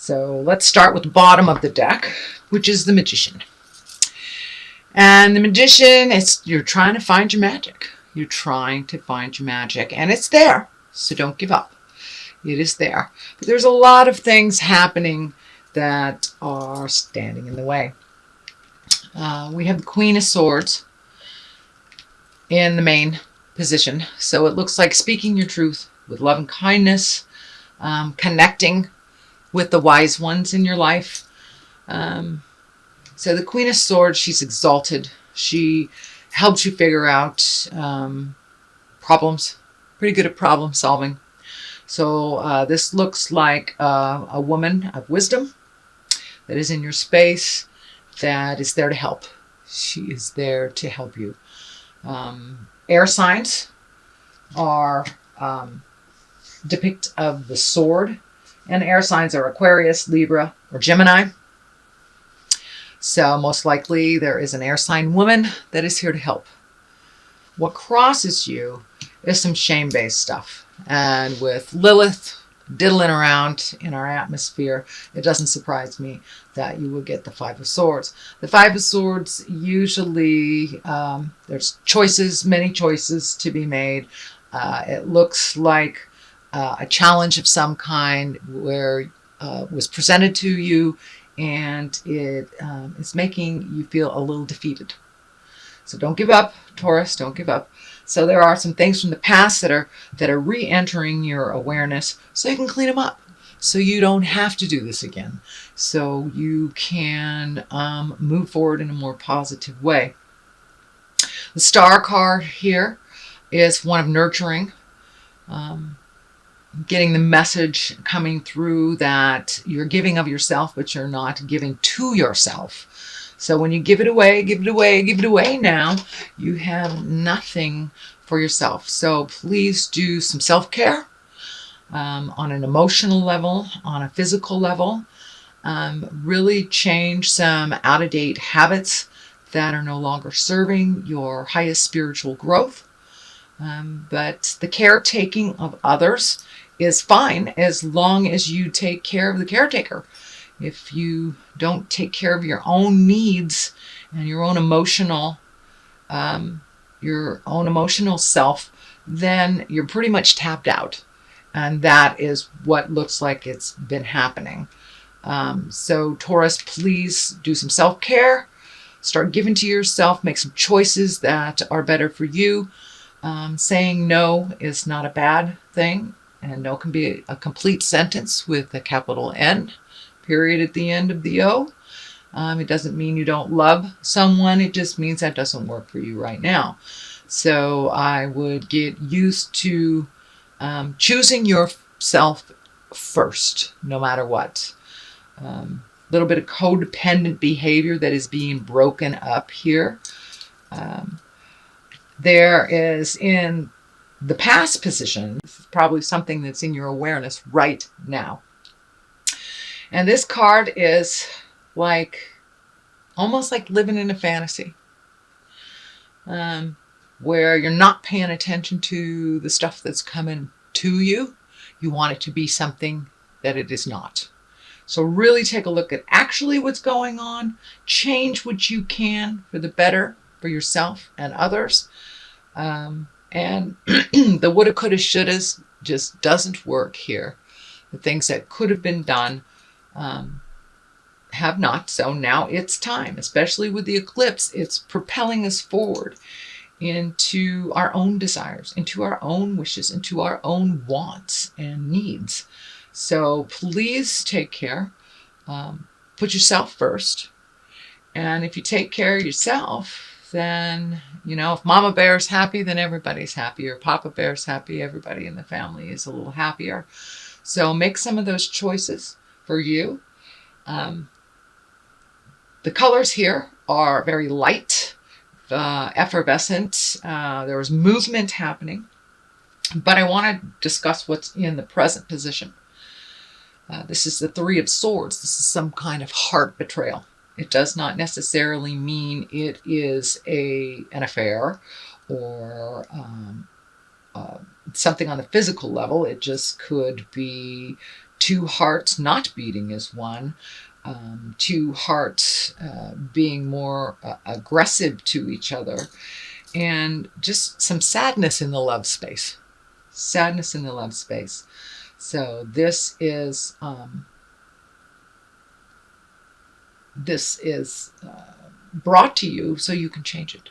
So let's start with the bottom of the deck, which is the Magician. And the Magician, you're trying to find your magic. You're trying to find your magic, and it's there, so don't give up. It is there. But there's a lot of things happening that are standing in the way. We have the Queen of Swords in the main position. So it looks like speaking your truth with love and kindness, connecting with the wise ones in your life. So the Queen of Swords, she's exalted. She helps you figure out problems. Pretty good at problem solving. So this looks like a woman of wisdom that is in your space, that is there to help. She is there to help you. Air signs are depict of the sword, and air signs are Aquarius, Libra, or Gemini. So most likely there is an air sign woman that is here to help. What crosses you is some shame-based stuff. And with Lilith diddling around in our atmosphere, it doesn't surprise me that you will get the Five of Swords. The Five of Swords, usually there's choices, many choices to be made. It looks like a challenge of some kind where was presented to you, and it is making you feel a little defeated. So don't give up, Taurus, don't give up. So there are some things from the past that are re-entering your awareness, so you can clean them up. So you don't have to do this again. So you can move forward in a more positive way. The Star card here is one of nurturing. Getting the message coming through that you're giving of yourself, but you're not giving to yourself. So when you give it away, give it away, give it away now, you have nothing for yourself. So please do some self-care on an emotional level, on a physical level. Really change some out-of-date habits that are no longer serving your highest spiritual growth. But the caretaking of others is fine as long as you take care of the caretaker. If you don't take care of your own needs and your own emotional self, then you're pretty much tapped out. And that is what looks like it's been happening. So Taurus, please do some self-care. Start giving to yourself. Make some choices that are better for you. Saying no is not a bad thing. And no can be a complete sentence with a capital N, period at the end of the O. It doesn't mean you don't love someone. It just means that doesn't work for you right now. So I would get used to choosing yourself first, no matter what. Little bit of codependent behavior that is being broken up here. There is in the past position, this is probably something that's in your awareness right now. And this card is like, almost like living in a fantasy, where you're not paying attention to the stuff that's coming to you. You want it to be something that it is not. So really take a look at actually what's going on. Change what you can for the better for yourself and others. And the woulda, coulda, shouldas just doesn't work here. The things that could have been done have not. So now it's time, especially with the eclipse, it's propelling us forward into our own desires, into our own wishes, into our own wants and needs. So please take care. Put yourself first. And if you take care of yourself, then, you know, if Mama Bear's happy, then everybody's happy. Or Papa Bear's happy, everybody in the family is a little happier. So make some of those choices for you. The colors here are very light, effervescent. There was movement happening. But I want to discuss what's in the present position. This is the Three of Swords. This is some kind of heart betrayal. It does not necessarily mean it is an affair or something on the physical level. It just could be two hearts not beating as one, two hearts being more aggressive to each other, and just some sadness in the love space. Sadness in the love space. So this is brought to you so you can change it.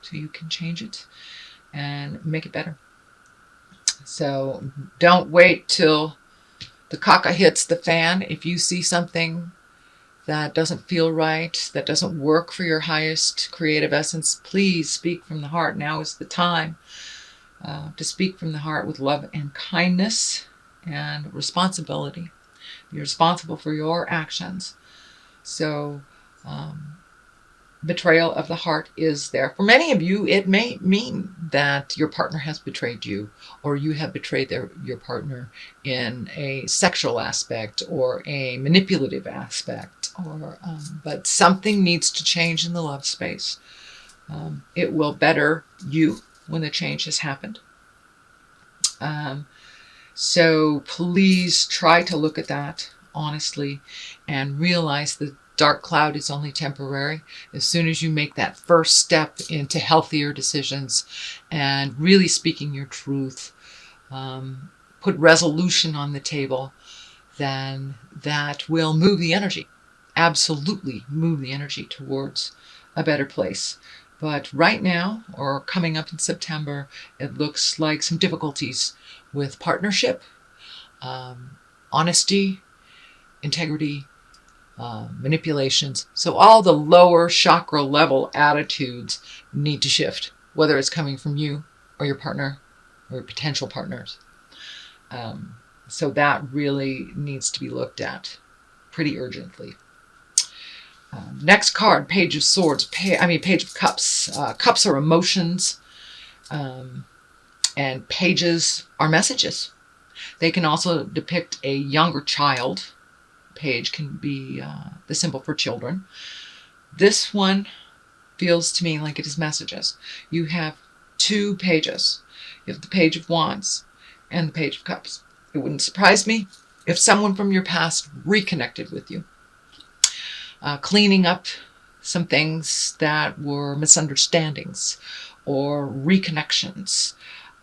So you can change it and make it better. So don't wait till the caca hits the fan. If you see something that doesn't feel right, that doesn't work for your highest creative essence, please speak from the heart. Now is the time to speak from the heart with love and kindness and responsibility. You're responsible for your actions. So betrayal of the heart is there. For many of you, it may mean that your partner has betrayed you, or you have betrayed your partner in a sexual aspect or a manipulative aspect, or but something needs to change in the love space. It will better you when the change has happened. So please try to look at that honestly and realize that dark cloud is only temporary. As soon as you make that first step into healthier decisions and really speaking your truth, put resolution on the table, then that will move the energy. Absolutely move the energy towards a better place. But right now, or coming up in September, it looks like some difficulties with partnership, honesty, integrity, manipulations. So all the lower chakra level attitudes need to shift, whether it's coming from you or your partner or your potential partners. So that really needs to be looked at pretty urgently. Next card, Page of Swords, Page of Cups. Cups are emotions, and pages are messages. They can also depict a younger child. Page can be the symbol for children. This one feels to me like it is messages. You have two pages. You have the Page of Wands and the Page of Cups. It wouldn't surprise me if someone from your past reconnected with you. Cleaning up some things that were misunderstandings or reconnections.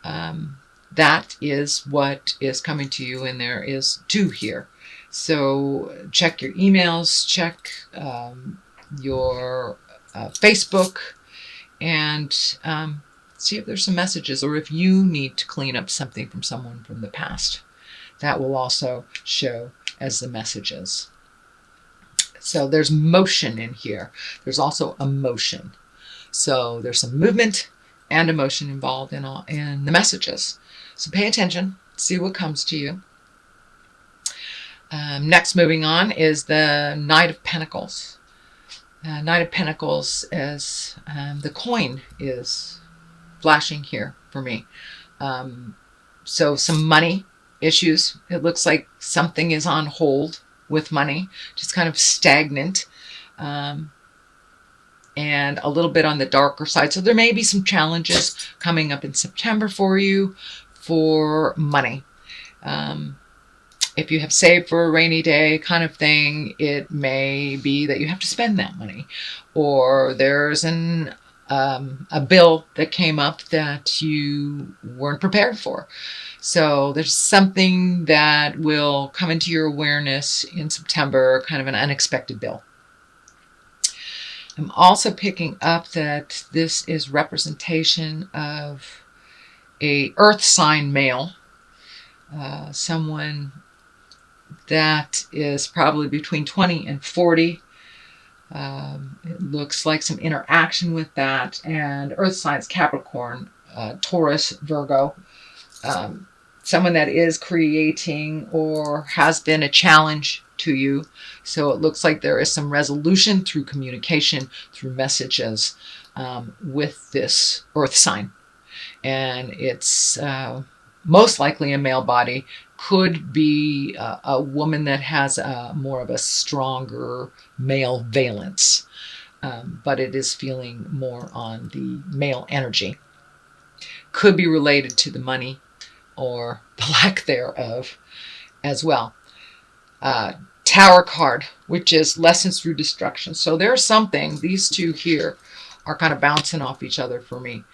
That is what is coming to you, and there is two here. So check your emails, check your Facebook, and see if there's some messages, or if you need to clean up something from someone from the past. That will also show as the messages. So there's motion in here. There's also emotion. So there's some movement and emotion involved in the messages. So pay attention, see what comes to you. Next, moving on, is the Knight of Pentacles. Knight of Pentacles is the coin is flashing here for me. So some money issues. It looks like something is on hold with money, just kind of stagnant, and a little bit on the darker side. So there may be some challenges coming up in September for you for money. If you have saved for a rainy day kind of thing, it may be that you have to spend that money, or there's a bill that came up that you weren't prepared for. So there's something that will come into your awareness in September, kind of an unexpected bill. I'm also picking up that this is representation of a earth sign male, someone that is probably between 20 and 40. It looks like some interaction with that, and earth signs, Capricorn, Taurus, Virgo. Someone that is creating or has been a challenge to you. So it looks like there is some resolution through communication, through messages with this earth sign. And it's most likely a male body. Could be a woman that has more of a stronger male valence. But it is feeling more on the male energy. Could be related to the money or the lack thereof as well. Tower card, which is lessons through destruction. So there's something, these two here are kind of bouncing off each other for me.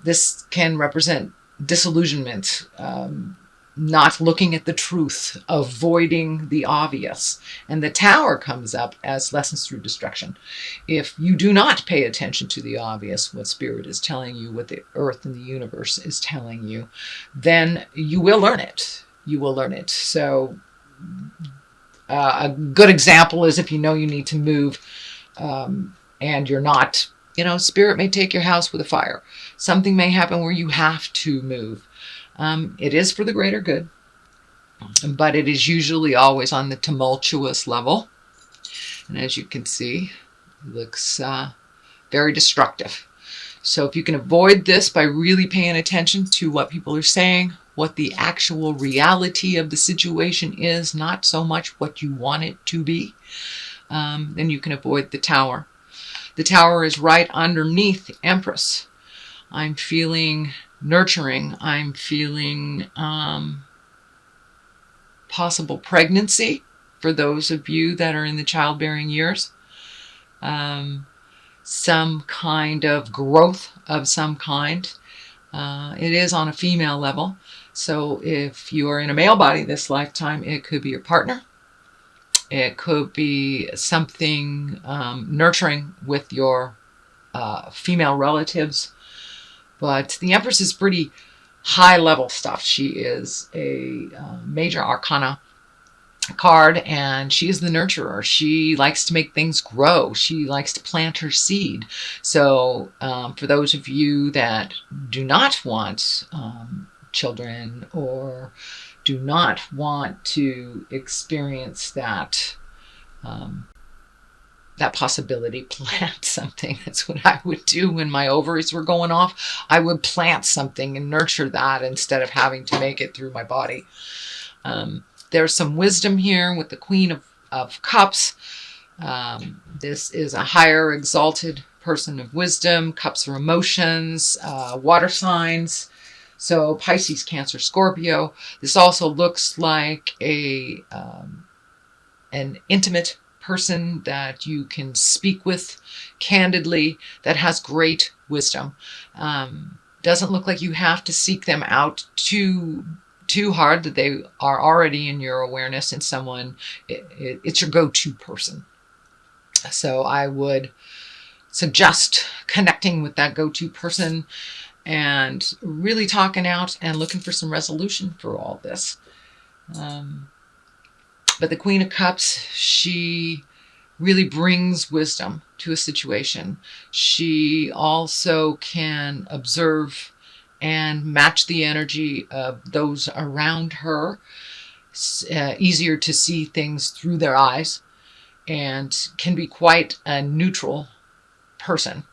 This can represent disillusionment, not looking at the truth, avoiding the obvious. And the Tower comes up as lessons through destruction. If you do not pay attention to the obvious, what Spirit is telling you, what the earth and the universe is telling you, then you will learn it. You will learn it. So a good example is if you know you need to move and you're not, Spirit may take your house with a fire. Something may happen where you have to move. It is for the greater good, but it is usually always on the tumultuous level. And as you can see, it looks very destructive. So if you can avoid this by really paying attention to what people are saying, what the actual reality of the situation is, not so much what you want it to be, then you can avoid the Tower. The Tower is right underneath the Empress. I'm feeling nurturing. I'm feeling possible pregnancy for those of you that are in the childbearing years. Some kind of growth of some kind. It is on a female level. So if you are in a male body this lifetime, it could be your partner. It could be something nurturing with your female relatives. But the Empress is pretty high level stuff. She is a major arcana card, and she is the nurturer. She likes to make things grow. She likes to plant her seed. So for those of you that do not want children or do not want to experience that that possibility, plant something. That's what I would do when my ovaries were going off. I would plant something and nurture that instead of having to make it through my body. There's some wisdom here with the Queen of Cups. This is a higher exalted person of wisdom. Cups are emotions, water signs. So Pisces, Cancer, Scorpio. This also looks like an intimate person that you can speak with candidly, that has great wisdom. Doesn't look like you have to seek them out too hard, that they are already in your awareness, and someone, it's your go-to person. So I would suggest connecting with that go-to person and really talking out and looking for some resolution for all this. But the Queen of Cups, she really brings wisdom to a situation. She also can observe and match the energy of those around her. It's easier to see things through their eyes, and can be quite a neutral person.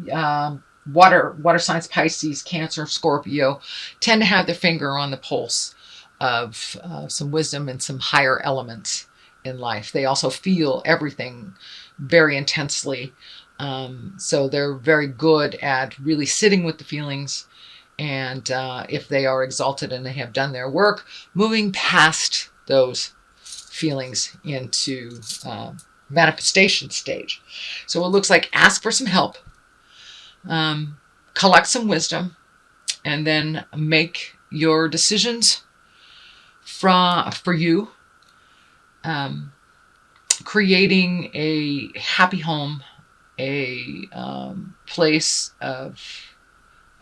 Water signs, Pisces, Cancer, Scorpio, tend to have their finger on the pulse of some wisdom and some higher elements in life. They also feel everything very intensely. So they're very good at really sitting with the feelings. And if they are exalted and they have done their work, moving past those feelings into manifestation stage. So it looks like ask for some help, collect some wisdom, and then make your decisions for you, creating a happy home, a place of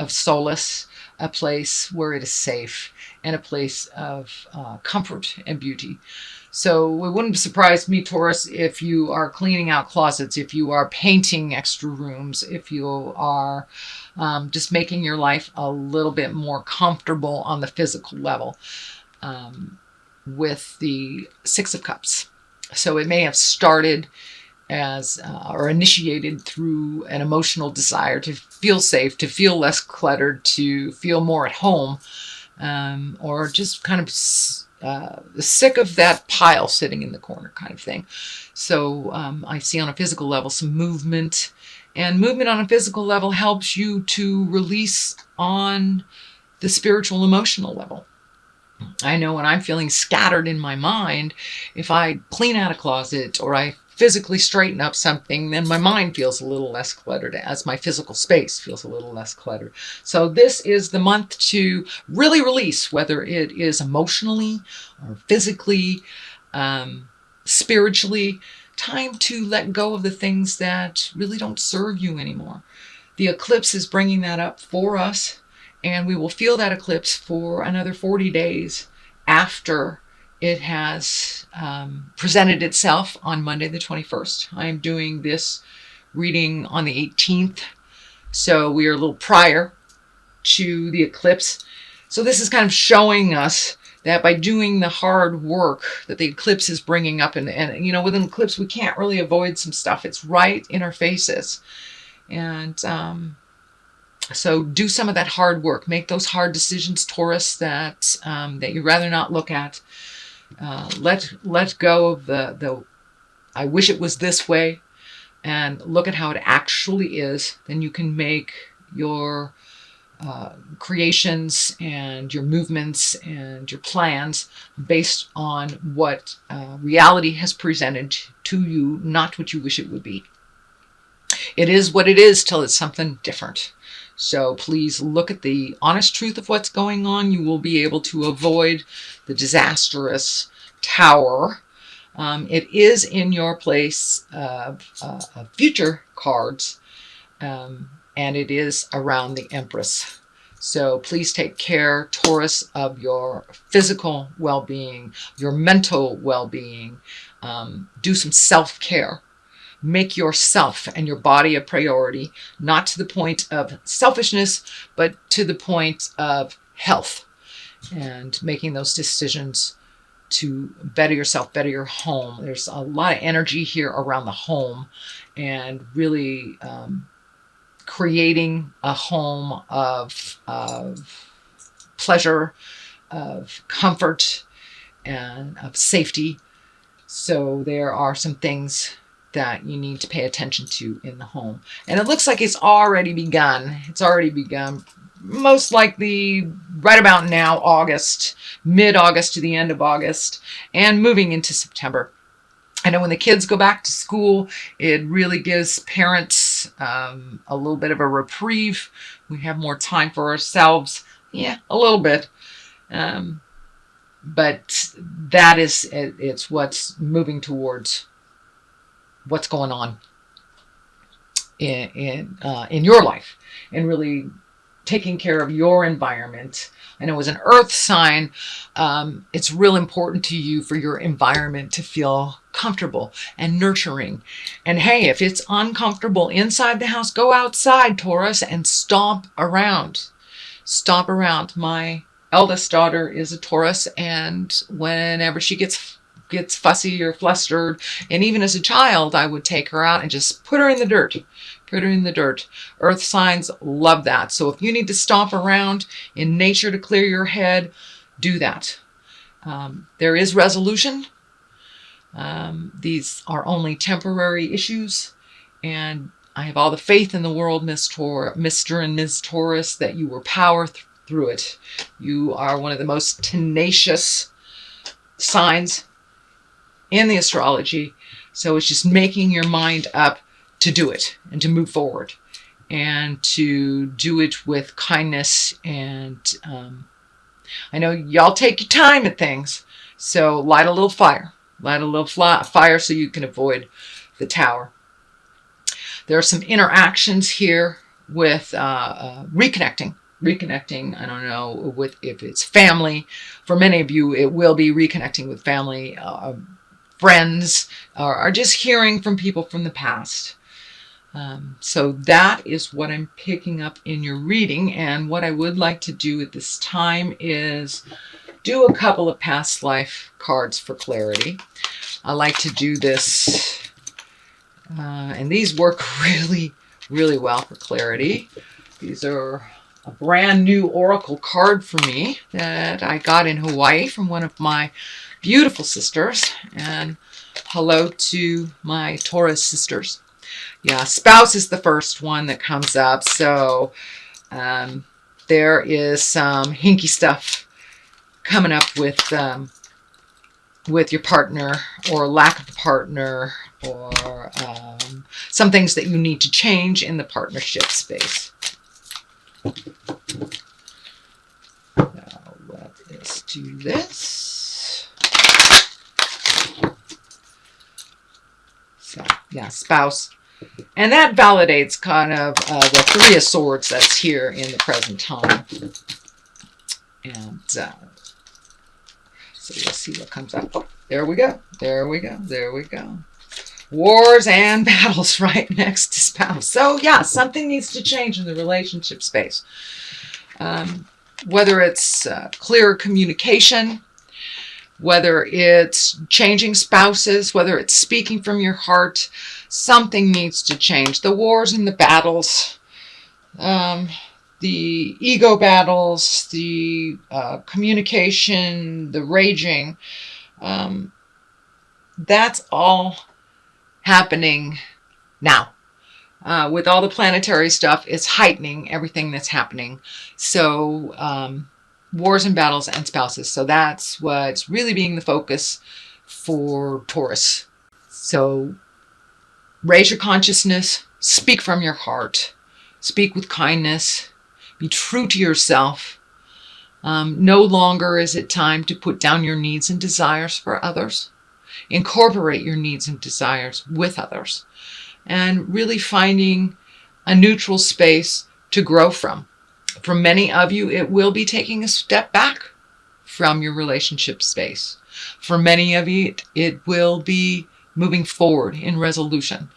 solace, a place where it is safe, and a place of comfort and beauty. So it wouldn't surprise me, Taurus, if you are cleaning out closets, if you are painting extra rooms, if you are just making your life a little bit more comfortable on the physical level with the Six of Cups. So it may have started as or initiated through an emotional desire to feel safe, to feel less cluttered, to feel more at home, or just kind of sick of that pile sitting in the corner kind of thing. So I see on a physical level some movement, and movement on a physical level helps you to release on the spiritual emotional level. I know when I'm feeling scattered in my mind, if I clean out a closet or I physically straighten up something, then my mind feels a little less cluttered as my physical space feels a little less cluttered. So this is the month to really release, whether it is emotionally or physically, spiritually, time to let go of the things that really don't serve you anymore. The eclipse is bringing that up for us, and we will feel that eclipse for another 40 days after it has presented itself on Monday the 21st. I am doing this reading on the 18th, so we are a little prior to the eclipse. So this is kind of showing us that by doing the hard work that the eclipse is bringing up, and you know, with an eclipse, we can't really avoid some stuff. It's right in our faces. And so do some of that hard work. Make those hard decisions, Taurus, that that you'd rather not look at. Let go of the I wish it was this way, and look at how it actually is. Then you can make your creations and your movements and your plans based on what reality has presented to you, not what you wish it would be. It is what it is till it's something different. So please look at the honest truth of what's going on. You will be able to avoid the disastrous tower. It is in your place of future cards, and it is around the Empress. So please take care, Taurus, of your physical well-being, your mental well-being. Do some self-care. Make yourself and your body a priority, not to the point of selfishness, but to the point of health, and making those decisions to better yourself, better your home. There's a lot of energy here around the home, and really creating a home of pleasure, of comfort, and of safety. So there are some things that you need to pay attention to in the home. And it looks like it's already begun. It's already begun, most likely right about now, August, mid-August to the end of August, and moving into September. I know when the kids go back to school, it really gives parents a little bit of a reprieve. We have more time for ourselves. Yeah, a little bit. But that is, it's what's moving towards what's going on in your life, and really taking care of your environment. I know as an earth sign, it's real important to you for your environment to feel comfortable and nurturing. And hey, if it's uncomfortable inside the house, go outside, Taurus, and stomp around. Stomp around. My eldest daughter is a Taurus, and whenever she gets fussy or flustered, and even as a child, I would take her out and just put her in the dirt. Put her in the dirt. Earth signs love that. So if you need to stomp around in nature to clear your head, do that. There is resolution. These are only temporary issues, and I have all the faith in the world, Mr. and Ms. Taurus, that you will power through it. You are one of the most tenacious signs in the astrology. So it's just making your mind up to do it and to move forward and to do it with kindness. And I know y'all take your time at things. So light a little fire. Light a little fire so you can avoid the tower. There are some interactions here with reconnecting. I don't know if it's family. For many of you, it will be reconnecting with family, friends, or just hearing from people from the past. So that is what I'm picking up in your reading. And what I would like to do at this time is do a couple of past life cards for clarity. I like to do this, and these work really, really well for clarity. These are a brand new oracle card for me that I got in Hawaii from one of my beautiful sisters. And hello to my Taurus sisters. Yeah, spouse is the first one that comes up. So there is some hinky stuff coming up with your partner, or lack of a partner, or some things that you need to change in the partnership space. Now let's do this. So, yeah, spouse. And that validates kind of the Three of Swords that's here in the present time. And so we'll see what comes up. Oh, there we go. There we go. There we go. Wars and battles right next to spouse. So yeah, something needs to change in the relationship space. Whether it's clearer communication, whether it's changing spouses, whether it's speaking from your heart, something needs to change. The wars and the battles, the ego battles, the communication, the raging, that's all happening now. With all the planetary stuff, it's heightening everything that's happening. So wars and battles and spouses. So that's what's really being the focus for Taurus. So raise your consciousness, speak from your heart, speak with kindness, be true to yourself. No longer is it time to put down your needs and desires for others. Incorporate your needs and desires with others, and really finding a neutral space to grow from. For many of you, it will be taking a step back from your relationship space. For many of you, it will be moving forward in resolution.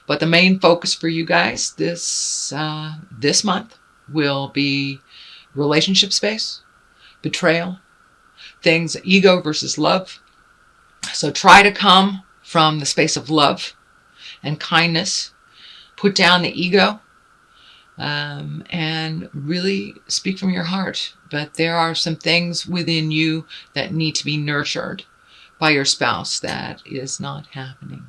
But the main focus for you guys this month will be relationship space, betrayal, things, ego versus love. So try to come from the space of love and kindness. Put down the ego and really speak from your heart. But there are some things within you that need to be nurtured by your spouse that is not happening.